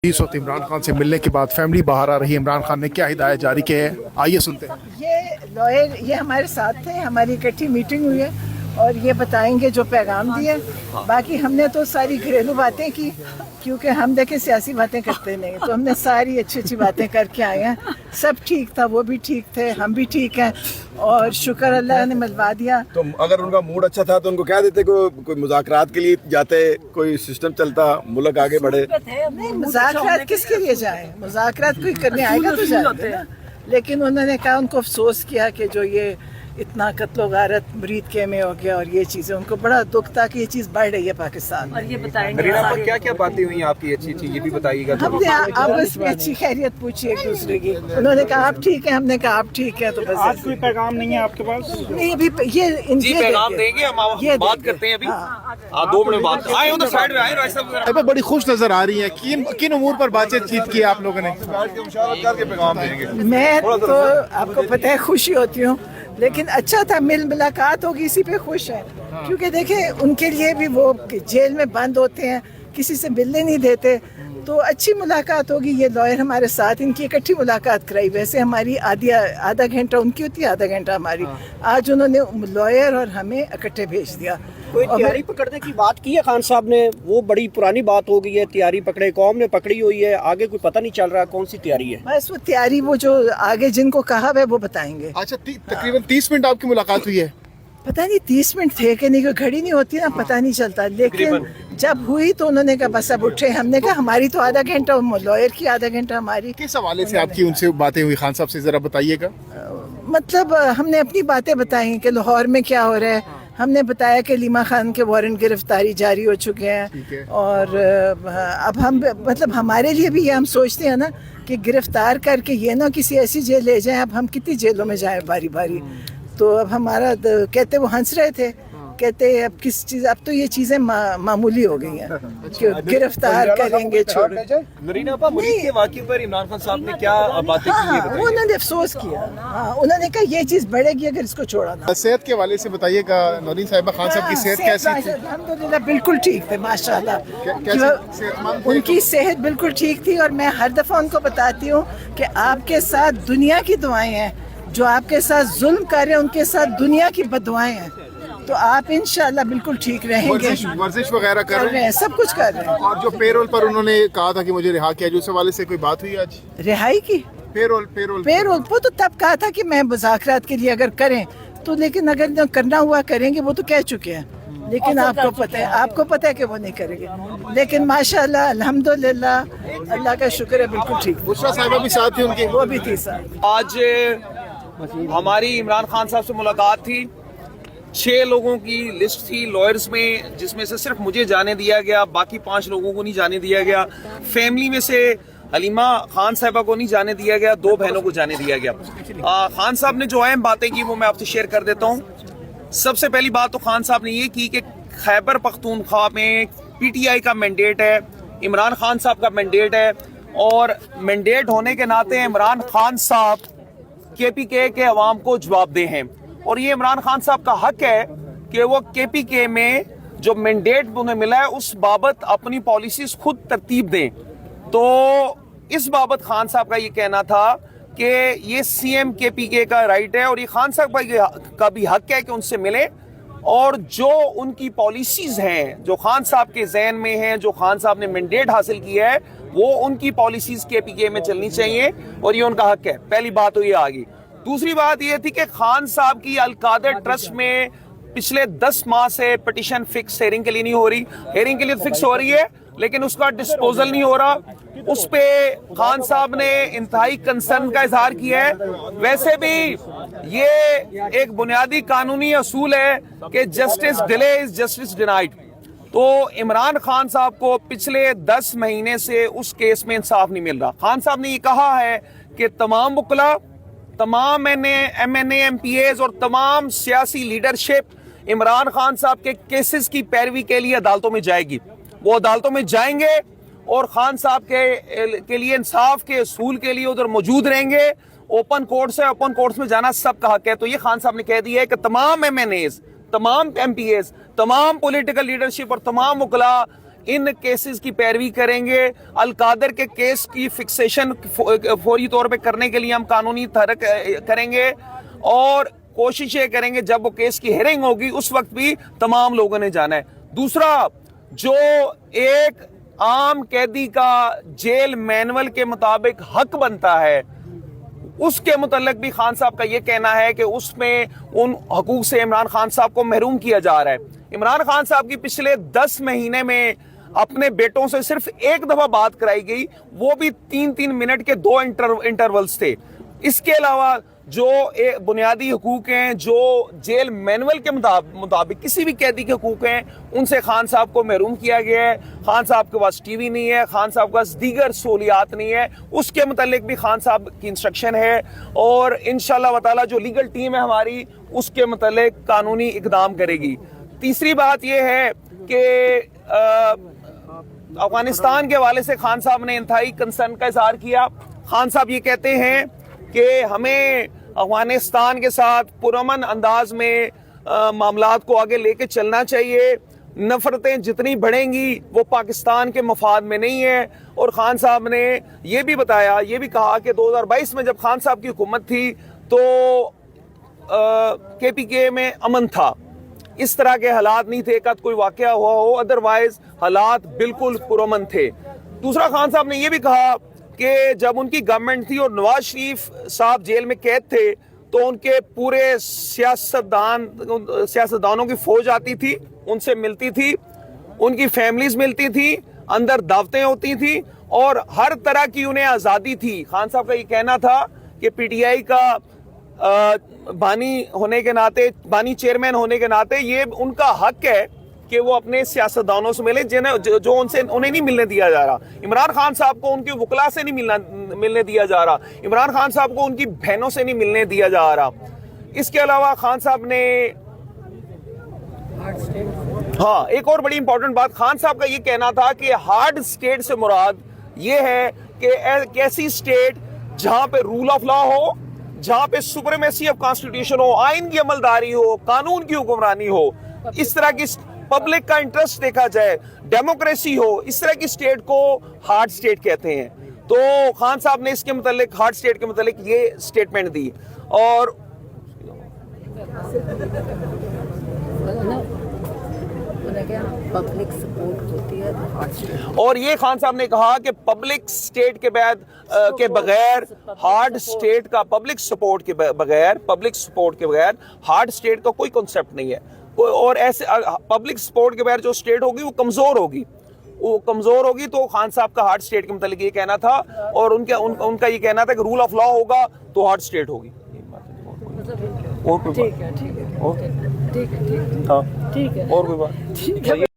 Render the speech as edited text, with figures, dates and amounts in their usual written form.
इस वक्त इमरान खान से मिलने के बाद फैमिली बाहर आ रही है। इमरान खान ने क्या हिदायत जारी की है, आइए सुनते हैं। ये लॉयर ये हमारे साथ थे, हमारी इकट्ठी मीटिंग हुई है और ये बताएंगे जो पैगाम दिए। बाकी हमने तो सारी घरेलू बातें की, क्योंकि हम देखे सियासी बातें करते नहीं, तो हमने सारी अच्छी अच्छी बातें करके आए हैं। सब ठीक था, वो भी ठीक थे, हम भी ठीक हैं और शुक्र अल्लाह ने मिलवा दिया। तो अगर उनका मूड अच्छा था तो उनको कह देते कोई मुज़ाकरात के लिए जाते, कोई सिस्टम चलता, मुल्क आगे बढ़े। नहीं, मुज़ाकरात किसके लिए जाए, मुज़ाकरात कोई करने आएगा तो जाएंगे ना। लेकिन उन्होंने कहा, उनको अफसोस किया कि जो ये इतना कत्लो गारत मुरीद के में हो गया और ये चीज़ें, उनको बड़ा दुख था कि ये चीज़ बढ़ रही है पाकिस्तान में। और ये बताएंगे क्या क्या बातें हुई आपकी अच्छी अच्छी, ये भी बताइएगा। हमने आपस में अच्छी खैरियत पूछी एक दूसरे की। उन्होंने कहा आप ठीक है, हमने कहा आप ठीक है। तो बस आज कोई पैगाम नहीं है आपके पास? नहीं, अभी ये जी पैगाम देंगे, हम ये बात करते हैं अभी। 2 मिनट बाद आए उधर साइड में आए भाई साहब। अब बड़ी खुश नजर आ रही है। किन उमूर पर बातचीत की आप लोगों ने? मैं तो आपको पता है खुशी होती हूँ, लेकिन अच्छा था, मुलाकात होगी, इसी पे खुश है। क्योंकि देखें, उनके लिए भी वो जेल में बंद होते हैं, किसी से मिलने नहीं देते, तो अच्छी मुलाकात होगी। ये लॉयर हमारे साथ, इनकी इकट्ठी मुलाकात कराई। वैसे हमारी आधा घंटा उनकी होती है, आधा घंटा हमारी। आज उन्होंने लॉयर और हमें इकट्ठे भेज दिया। कोई तैयारी पकड़ने की बात की है खान साहब ने? वो बड़ी पुरानी बात हो गई है, तैयारी पकड़े, कौम ने पकड़ी हुई है, आगे कोई पता नहीं चल रहा कौन सी तैयारी है। बस वो तैयारी, वो जो आगे जिनको कहा है वो बताएंगे। अच्छा, तकरीबन 30 मिनट आपकी मुलाकात हुई है? पता नहीं 30 मिनट थे कि नहीं, कोई घड़ी नहीं होती ना, पता नहीं चलता। लेकिन जब हुई तो उन्होंने कहा बस अब उठे। हमने कहा हमारी तो आधा घंटा, लॉयर की आधा घंटा हमारी। किस हवाले से आपकी उनसे बातें हुई खान साहब से, जरा बताइएगा। मतलब हमने अपनी बातें बताई कि लाहौर में क्या हो रहा है। हमने बताया कि लीमा खान के वारंट गिरफ्तारी जारी हो चुके हैं और अब हम, मतलब हमारे लिए भी ये हम सोचते हैं ना कि गिरफ्तार करके ये ना किसी ऐसी जेल ले जाएं। अब हम कितनी जेलों में जाएं बारी बारी। तो अब हमारा कहते, वो हंस रहे थे, कहते अब किस चीज, अब तो ये चीजें मामूली हो गई हैं कि गिरफ्तार करेंगे, छोड़। नरीना आपा, मुरीद के वाक़े पर इमरान खान साहब ने क्या बातें की है? वो उन्होंने अफसोस किया। हाँ, उन्होंने कहा ये चीज बढ़ेगी अगर इसको छोड़ा ना। सेहत के हवाले से बताइएगा। नौरीन साहिबा, खान साहब की सेहत कैसी थी? अल्हम्दुलिल्लाह बिल्कुल ठीक थे, माशाल्लाह। उनकी सेहत बिल्कुल ठीक थी और मैं हर दफा उनको बताती हूँ कि आपके साथ दुनिया की दुआएं हैं, जो आपके साथ जुल्म कर रहे हैं उनके साथ दुनिया की बददुआएं हैं। तो आप इंशाल्लाह बिल्कुल ठीक रहेंगे। वर्जिश वगैरह कर रहे हैं, सब कुछ कर रहे हैं। और जो पेरोल पर उन्होंने कहा था कि मुझे रिहा किया, जो उस हवाले से कोई बात हुई आज? रिहाई की पेरोल वो तो तब कहा था कि मैं मुज़ाकरात के लिए अगर करें तो, लेकिन अगर जो करना हुआ करेंगे, वो तो कह चुके हैं। लेकिन आपको पता है कि वो नहीं करेंगे। लेकिन माशाल्लाह अल्हम्दुलिल्लाह, अल्लाह का शुक्र है, बिल्कुल ठीक। बुशरा साहिबा भी साथ थी उनके? वो भी थी साथ। आज हमारी इमरान खान साहब से मुलाकात थी। 6 लोगों की लिस्ट थी लॉयर्स में, जिसमें से सिर्फ मुझे जाने दिया गया, बाकी 5 लोगों को नहीं जाने दिया गया। फैमिली में से हलीमा खान साहिबा को नहीं जाने दिया गया, 2 बहनों को जाने दिया गया। खान साहब ने जो अहम बातें की वो मैं आपसे शेयर कर देता हूँ। सबसे पहली बात तो खान साहब ने ये की कि खैबर पख्तूनख्वा में पीटीआई का मैंडेट है, इमरान खान साहब का मैंडेट है, और मैंडेट होने के नाते इमरान खान साहब केपीके के अवाम को जवाबदेह हैं। और ये इमरान खान साहब का हक है कि वो केपीके में जो मैंडेट उन्हें मिला है उस बाबत अपनी पॉलिसीज खुद तरतीब दें। तो इस बाबत खान साहब का ये कहना था कि ये सीएम केपीके का राइट है और ये खान साहब का भी हक है कि उनसे मिले, और जो उनकी पॉलिसीज हैं, जो खान साहब के जहन में हैं, जो खान साहब ने मैंडेट हासिल किया है, वो उनकी पॉलिसीज केपीके में चलनी चाहिए और ये उनका हक है। पहली बात तो ये आ गई। दूसरी बात ये थी कि खान साहब की अल-कादर ट्रस्ट में पिछले 10 माह से पिटीशन फिक्स हेयरिंग के लिए नहीं हो रही। हेयरिंग के लिए फिक्स हो रही है लेकिन उसका डिस्पोजल नहीं हो रहा। उस पे खान साहब ने इंतहाई कंसर्न का इजहार किया है। वैसे भी ये एक बुनियादी कानूनी असूल है कि justice delay is justice denied. तो इमरान खान साहब को पिछले 10 महीने से उस केस में इंसाफ नहीं मिल रहा। खान साहब ने ये कहा है कि तमाम वकला, तमाम MNA MPAs और तमाम सियासी लीडरशिप इमरान खान साहब के केसेस की पैरवी के लिए अदालतों में जाएगी। वो अदालतों में जाएंगे और खान साहब के लिए इंसाफ के असूल के लिए उधर मौजूद रहेंगे। ओपन कोर्ट्स है, ओपन कोर्ट्स में जाना सबका हक है। तो ये खान साहब ने कह दिया है कि तमाम MNAs, तमाम MPAs, तमाम पॉलिटिकल लीडरशिप और तमाम वकला ان کیسز کی پیروی کریں گے. القادر کے کیس کی فکسیشن فوری طور پہ کرنے کے لیے ہم قانونی تحرک کریں گے اور کوشش یہ کریں گے جب وہ کیس کی ہیئرنگ ہوگی اس وقت بھی تمام لوگوں نے جانا ہے. دوسرا, جو ایک عام قیدی کا جیل مینول کے مطابق حق بنتا ہے اس کے متعلق بھی خان صاحب کا یہ کہنا ہے کہ اس میں ان حقوق سے عمران خان صاحب کو محروم کیا جا رہا ہے. عمران خان صاحب کی پچھلے 10 مہینے میں اپنے بیٹوں سے صرف ایک دفعہ بات کرائی گئی, وہ بھی 3-3 منٹ کے 2 انٹرولز تھے. اس کے علاوہ جو بنیادی حقوق ہیں جو جیل مینول کے مطابق کسی بھی قیدی کے حقوق ہیں ان سے خان صاحب کو محروم کیا گیا ہے. خان صاحب کے پاس ٹی وی نہیں ہے, خان صاحب کے پاس دیگر سہولیات نہیں ہے, اس کے متعلق بھی خان صاحب کی انسٹرکشن ہے اور انشاءاللہ تعالی جو لیگل ٹیم ہے ہماری اس کے متعلق قانونی اقدام کرے گی. تیسری بات یہ ہے کہ افغانستان کے حوالے سے خان صاحب نے انتہائی کنسرن کا اظہار کیا. خان صاحب یہ کہتے ہیں کہ ہمیں افغانستان کے ساتھ پرامن انداز میں معاملات کو آگے لے کے چلنا چاہیے. نفرتیں جتنی بڑھیں گی وہ پاکستان کے مفاد میں نہیں ہے. اور خان صاحب نے یہ بھی بتایا, یہ بھی کہا کہ 2022 میں جب خان صاحب کی حکومت تھی تو کے پی کے میں امن تھا, اس طرح کے حالات نہیں تھے کہ کوئی واقعہ ہوا ہو, ادروائز حالات بالکل پرامن تھے. دوسرا, خان صاحب نے یہ بھی کہا کہ جب ان کی گورنمنٹ تھی اور نواز شریف صاحب جیل میں قید تھے تو ان کے پورے سیاستدانوں کی فوج آتی تھی, ان سے ملتی تھی, ان کی فیملیز ملتی تھی, اندر دعوتیں ہوتی تھی اور ہر طرح کی انہیں آزادی تھی. خان صاحب کا یہ کہنا تھا کہ پی ٹی آئی کا بانی ہونے کے ناطے, بانی چیئرمین ہونے کے ناطے یہ ان کا حق ہے کہ وہ اپنے سیاستدانوں سے ملے جو ان سے انہیں نہیں ملنے دیا جا رہا. عمران خان صاحب کو ان کی وکلا سے نہیں ملنے دیا جا رہا, عمران خان صاحب کو ان کی بہنوں سے نہیں ملنے دیا جا رہا. اس کے علاوہ خان صاحب نے ایک اور بڑی امپورٹنٹ بات, خان صاحب کا یہ کہنا تھا کہ ہارڈ اسٹیٹ سے مراد یہ ہے کہ ایک ایسی اسٹیٹ جہاں پہ رول آف لا ہو, جہاں پہ سپریمیسی آف کانسٹیٹیوشن ہو, آئین کی عملداری ہو, قانون کی حکمرانی ہو, اس طرح کی پبلک کا انٹرسٹ دیکھا جائے, ڈیموکریسی ہو, اس طرح کی اسٹیٹ کو ہارڈ اسٹیٹ کہتے ہیں. تو خان صاحب نے اس کے متعلق ہارڈ اسٹیٹ کے متعلق یہ اسٹیٹمنٹ دی. اور یہ خان صاحب نے کہا کہ پبلک سپورٹ کے بغیر ہارڈ اسٹیٹ ہارڈ اسٹیٹ کا کوئی کنسپٹ نہیں ہے. اور ایسے پبلک سپورٹ کے بغیر جو اسٹیٹ ہوگی وہ کمزور ہوگی. تو خان صاحب کا ہارڈ اسٹیٹ کے متعلق یہ کہنا تھا اور ان کا یہ کہنا تھا کہ رول آف لا ہوگا تو ہارڈ اسٹیٹ ہوگی. اور کوئی بات